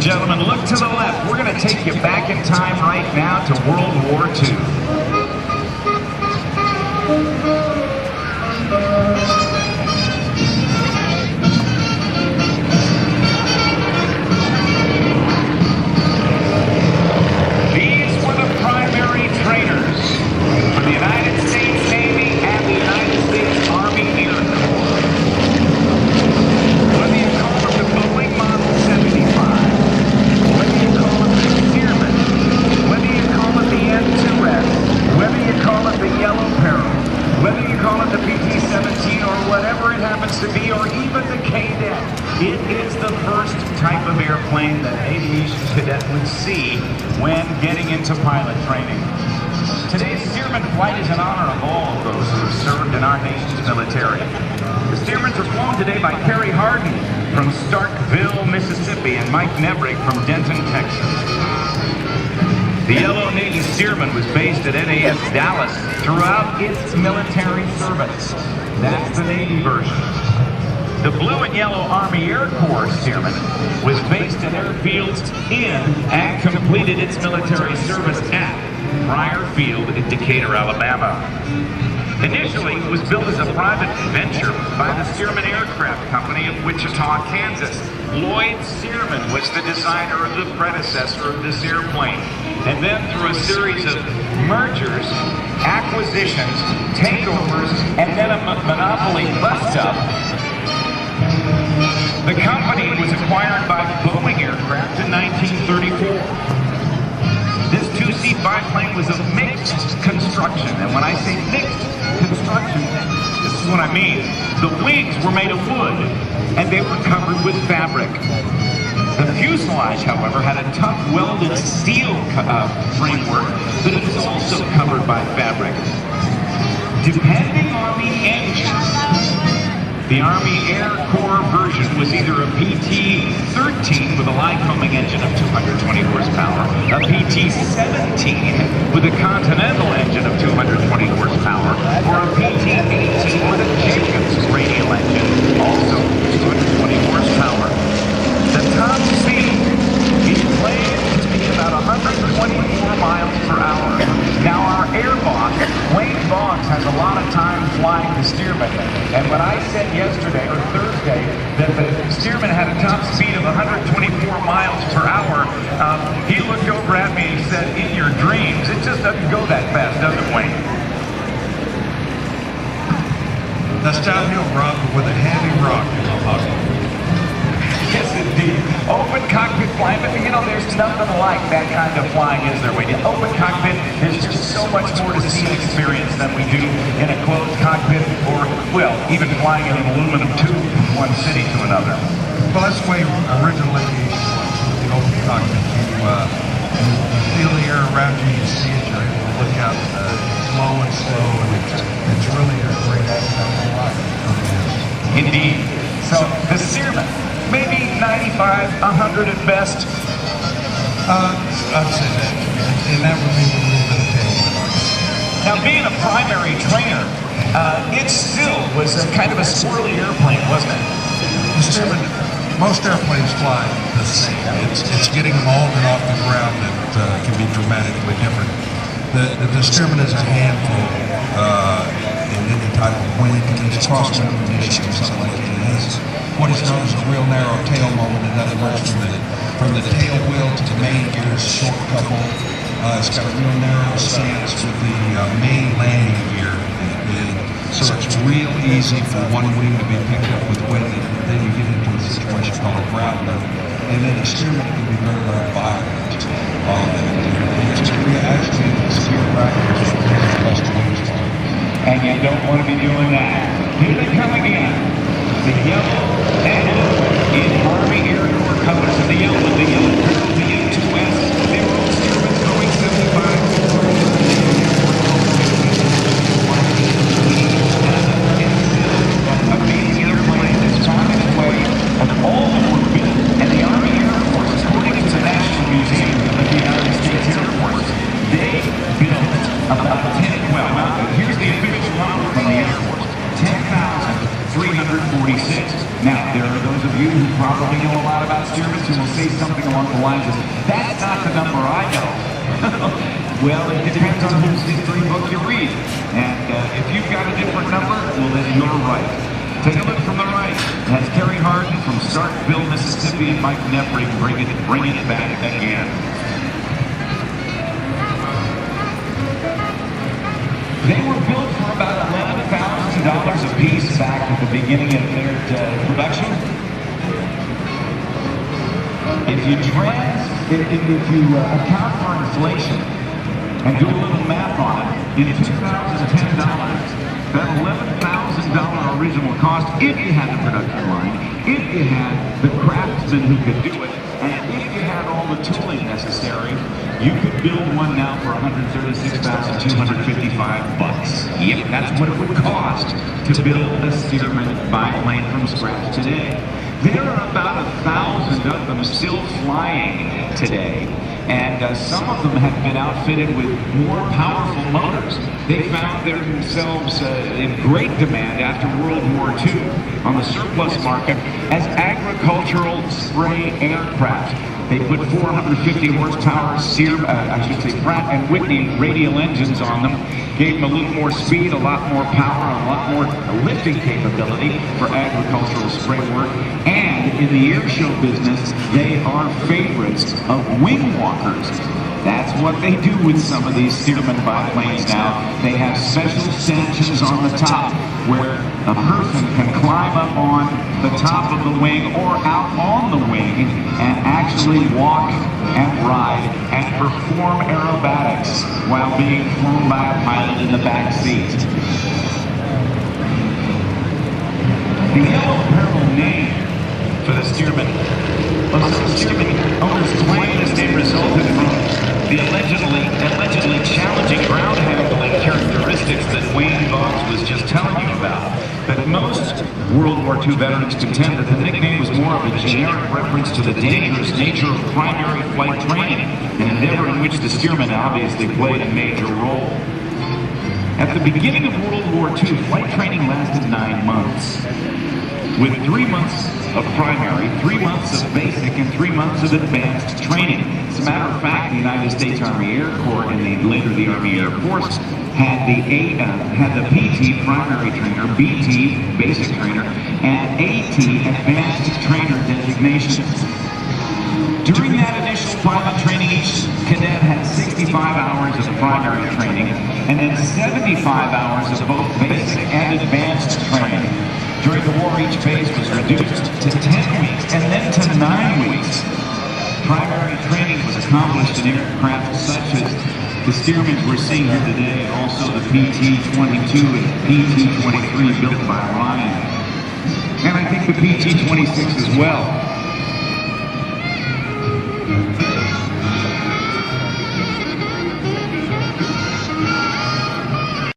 gentlemen, look to the left. We're going to take you back in time right now to World War II. These were the primary trainers for the United States Navy and the United States Army Air Corps. Whether you call it the Boeing Model 75, whether you call it the Stearman, whether you call it the N2S, whether you call it the Yellow Peril, whether you call it the PT-17 or whatever it happens to be, or even the Cadet, it is the first type of airplane that an aviation cadet would see when getting into pilot training. Today's Stearman Flight is in honor of all of those who have served in our nation's military. The Stearmans are flown today by Kerry Harden from Starkville, Mississippi, and Mike Nebrick from Denton, Texas. The Yellow Navy Stearman was based at NAS Dallas throughout its military service. That's the Navy version. The Blue and Yellow Army Air Corps Stearman was based at airfields in and completed its military service at Pryor Field in Decatur, Alabama. Initially, it was built as a private venture by the Stearman Aircraft Company of Wichita, Kansas. Lloyd Stearman was the designer of the predecessor of this airplane. And then through a series of mergers, acquisitions, takeovers, and then a monopoly bust-up, the company was acquired by Boeing Aircraft in 1934. This two-seat biplane was of mixed construction, and when I say mixed construction, this is what I mean. The wings were made of wood, and they were covered with fabric. The fuselage, however, had a tough welded steel framework, but it was also covered by fabric. Depending on the engine, the Army Air Corps version was either a PT-13 with a Lycoming engine of 220 horsepower, a PT-17 with a Continental engine of 220 horsepower, or a PT-18 with a Jacobs radial engine, also 220 horsepower. The top speed is claimed to be about 124 miles per hour. Now our air boss, Wayne Boggs, has a lot of time flying the Stearman. And when I said yesterday or Thursday that the Stearman had a top speed of 124 miles per hour, he looked over at me and said, "In your dreams, it just doesn't go that fast, does it, Wayne?" That's downhill, Rob, with a heavy rock in the pocket. Yes, indeed. Open cockpit flying, but you know, there's nothing like that kind of flying, is there? When you open cockpit, there's just so much more to see and experience than we do in a closed cockpit, or, well, even flying in an aluminum tube from one city to another. Well, that's the way original aviation was, with the open cockpit. You feel the air around you, you see it, you're able to look out slow, and it's really a great aspect of life. Indeed. So, the Stearman, maybe 95, 100 at best. I'd say that. And that would be a little bit of tail. Now, being a primary trainer, it still was a kind of a squirrely airplane, wasn't it? The Stearman, most airplanes fly the same. It's getting them on and off the ground that can be dramatically different. The Stearman is a handful in any type of wind, it's crosswind conditions, something like that. It has what is known as a real narrow tail moment. In other words, from the tail wheel to the main gear is a short couple. It's got a real narrow stance with the main landing gear. So it's real easy for one wing to be picked up with wind, and then you get into a situation called a ground load. And then the Stearman can be very, very violent. It's actually the speed practice is best to use. And you don't want to be doing that. Here they come again. The yellow and in Army Air Corps colors. And the yellow Peril, the N2S, they were all Stearmans going 75. Amazing airplane that's talking its way of all that were built. And the Army Air Force, according to the National Museum of the United States Air Force, they built about 10, well, here's the official number from the Air Force, 10,346. Now, those of you who probably know a lot about Stearmans who will say something along the lines of, "That's not the number I know." Well, it depends on whose history book you read. And if you've got a different number, well, then you're right. Take a look from the right. That's Terry Harden from Starkville, Mississippi, and Mike Neffring bring it back again. They were built for about $11,000 a piece back at the beginning of their production. If you account for inflation and do a little math on it, in 2010 dollars, that $11,000 original cost, if you had the production line, if you had the craftsmen who could do it, and if you had all the tooling necessary, you could build one now for $136,255. Yep, that's what it would cost to build a Stearman biplane from scratch today. There are about 1,000 of them still flying today, and some of them have been outfitted with more powerful motors. They found themselves in great demand after World War II on the surplus market as agricultural spray aircraft. They put 450 horsepower Pratt and Whitney radial engines on them, gave them a little more speed, a lot more power, a lot more lifting capability for agricultural spray work. And in the airshow business, they are favorites of wing walkers. That's what they do with some of these Stearman biplanes now. They have special stanchions on the top where a person can climb up on the top of the wing or out on the wing and actually walk and ride and perform aerobatics while being flown by a pilot in the back seat. The Yellow Peril name for the Stearman. Well, some Stearman owners claim this name resulted from the allegedly challenging ground handling characteristics that Wayne Boggs was just telling you about. But most World War II veterans contend that the nickname was more of a generic reference to the dangerous nature of primary flight training, an endeavor in which the Stearman obviously played a major role. At the beginning of World War II, flight training lasted 9 months, with 3 months of primary, 3 months of basic, and 3 months of advanced training. As a matter of fact, the United States Army Air Corps and later the Army Air Force had the PT primary trainer, BT basic trainer, and AT advanced trainer designations. During that initial pilot training, each cadet had 65 hours of primary training and then 75 hours of both basic and advanced training. During the war, each base was reduced to 10 weeks and then to 9 weeks. Primary training was accomplished in aircraft such as the Stearmans we're seeing here today, and also the PT-22 and PT-23 built by Ryan. And I think the PT-26 as well.